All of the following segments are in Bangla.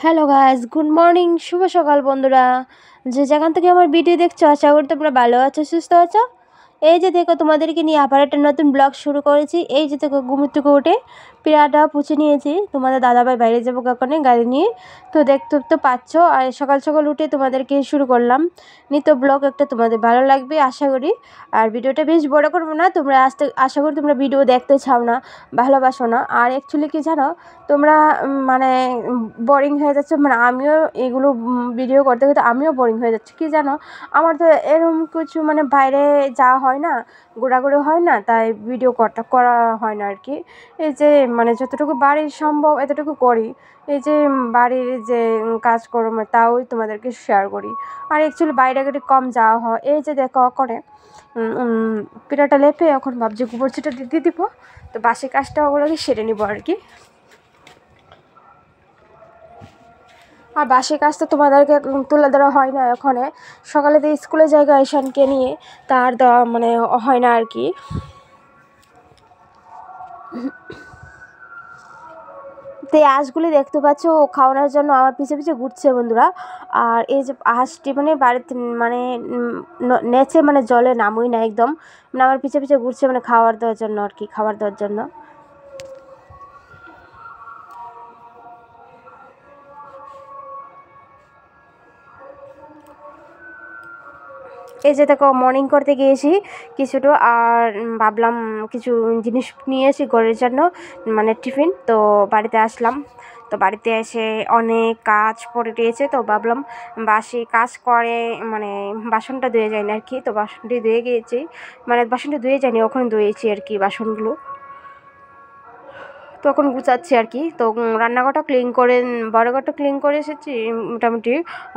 হ্যালো গাইস, গুড মর্নিং, শুভ সকাল বন্ধুরা। যে যেখান থেকে আমার ভিডিও দেখছো, আশা করি তোমরা ভালো আছো, সুস্থ আছো। এই যে দেখো, তোমাদেরকে নিয়ে আবার একটা নতুন ব্লগ শুরু করেছি। এই যে দেখো, ঘুমের থেকে উঠে পিড়াটা পুছে নিয়েছি। তোমাদের দাদাভাই বাইরে যাবো কখনো গাড়ি নিয়ে, তো দেখতে তো পাচ্ছ। আর সকাল সকাল উঠে তোমাদেরকে শুরু করলাম নিত্য ব্লগ। একটা তোমাদের ভালো লাগবে আশা করি। আর ভিডিওটা বেশ বড় করবো না, তোমরা আশা করি তোমরা ভিডিও দেখতে চাও না, ভালোবাসো না। আর অ্যাকচুয়ালি কি জানো, তোমরা মানে বোরিং হয়ে যাচ্ছে। মানে আমিও এগুলো ভিডিও করতে করতে আমিও বোরিং হয়ে যাচ্ছি। কি জানো, আমার তো এরকম কিছু মানে বাইরে যাওয়া হয় না, ঘোরাঘুরি হয় না, তাই ভিডিও করা হয় না আর কি। এই যে মানে যতটুকু বাড়ির সম্ভব এতটুকু করি। এই যে বাড়ির যে কাজকর্ম তাও তোমাদেরকে শেয়ার করি। আর অ্যাকচুয়ালি বাইরে ঘাটে কম যাওয়া হয়। এই যে দেখো করে পিঠাটা লেপে এখন ভাবছি গোবর ছিটা দিতে দিব, তো বাসি কাজটা ওগুলোকে সেরে নিবো আর কি। আর বাসি কাজ তো তোমাদেরকে তুলে ধরা হয় না ওখানে। সকালে তো স্কুলে জায়গা ঈশানকে নিয়ে, তার দেওয়া মানে হয় না আর কি। তো এই হাঁসগুলি দেখতে পাচ্ছ, ও খাওয়ানোর জন্য আমার পিছে পিছে ঘুরছে বন্ধুরা। আর এই যে হাঁসটি মানে বাড়িতে মানে নেচে মানে জলে নামুই না একদম, মানে আমার পিছে পিছে ঘুরছে মানে খাবার দেওয়ার জন্য আর কি, খাবার দেওয়ার জন্য। এই যে দেখো, মর্নিং করতে গিয়েছি কিছুটা। আর ভাবলাম কিছু জিনিস নিয়ে এসি ঘরের জন্য, মানে টিফিন। তো বাড়িতে আসলাম, তো বাড়িতে এসে অনেক কাজ পড়ে রয়েছে। তো ভাবলাম বাসি কাজ করে মানে বাসনটা ধুয়ে যায়নি আর কি। তো বাসনটি ধুয়ে গিয়েছি, মানে বাসনটি ধুয়ে যায়নি, ওখানে ধুয়েছি আর কি বাসনগুলো। তখন গুছাচ্ছি আর কি। তো রান্নাঘরটা ক্লিন করে, বড় ঘরটা ক্লিন করে এসেছি মোটামুটি।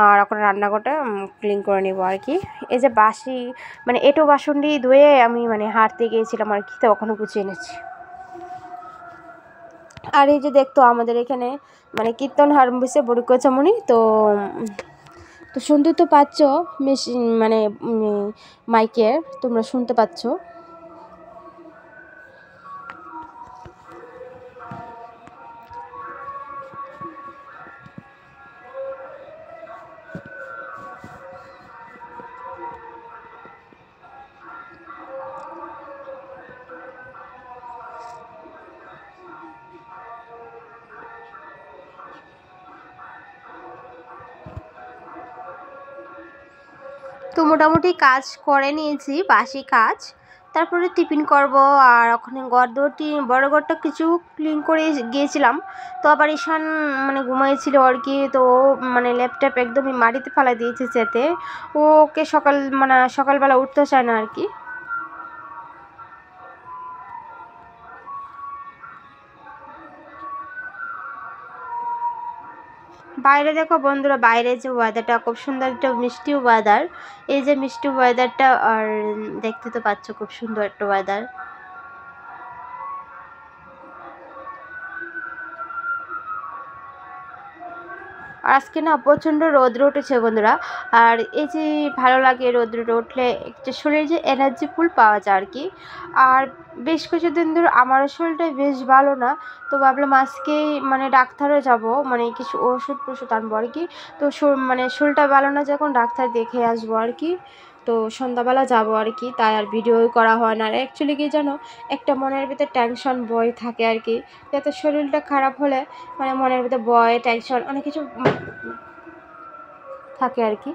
আর এখন রান্নাঘরটা ক্লিন করে নেব আর কি। এই যে বাসি মানে এঁটো বাসনটি ধুয়ে আমি মানে হাঁটতে গিয়েছিলাম আর কি, তো ওখানে গুছিয়ে এনেছি। আর এই যে দেখতো আমাদের এখানে মানে কীর্তন হারম্ভিসে বড়ি কচামণি। তো তো শুনতে তো পাচ্ছ মেশিন মানে মাইকের, তোমরা শুনতে পাচ্ছ। তো মোটামুটি কাজ করে নিয়েছি, বাসি কাজ। তারপরে টিফিন করব। আর ওখানে ঘরদোরটি বড় ঘরটা কিছু ক্লিন করে গিয়েছিলাম। তো আবার ঈশান মানে ঘুমাইছিল আর কি। তো ও মানে ল্যাপটপ একদমই মাটিতে ফেলা দিয়েছে, যেতে ওকে মানে সকালবেলা উঠতে চায় না আর কি। বাইরে দেখো বন্ধুরা, বাইরে যে ওয়েদারটা খুব সুন্দর, একটা মিষ্টি ওয়েদার। এই যে মিষ্টি ওয়েদারটা, আর দেখতে তো পাচ্ছ খুব সুন্দর একটা ওয়েদার। আর আজকে না প্রচণ্ড রৌদ্র উঠেছে বন্ধুরা। আর এই যে ভালো লাগে রৌদ্রটা উঠলে, একটা শরীরে যে এনার্জি ফুল পাওয়া যায় আর কি। আর বেশ কিছুদিন ধরে আমারও শরীরটা বেশ ভালো না। তো ভাবলাম আজকে মানে ডাক্তারও যাব, মানে কিছু ওষুধ টষুধ আনবো আর কি। তো মানে শরীরটা ভালো না যখন, ডাক্তার দেখে আসবো আর কি। তো সন্ধ্যাবেলা যাবো আর কি, তাই আর ভিডিও করা হয় না। আর অ্যাকচুয়ালি কি জানো, একটা মনের ভিতরে টেনশন বয় থাকে আর কি। যাতে শরীরটা খারাপ হলে মানে মনের ভিতরে ভয় টেনশন অনেক কিছু থাকে আর কি।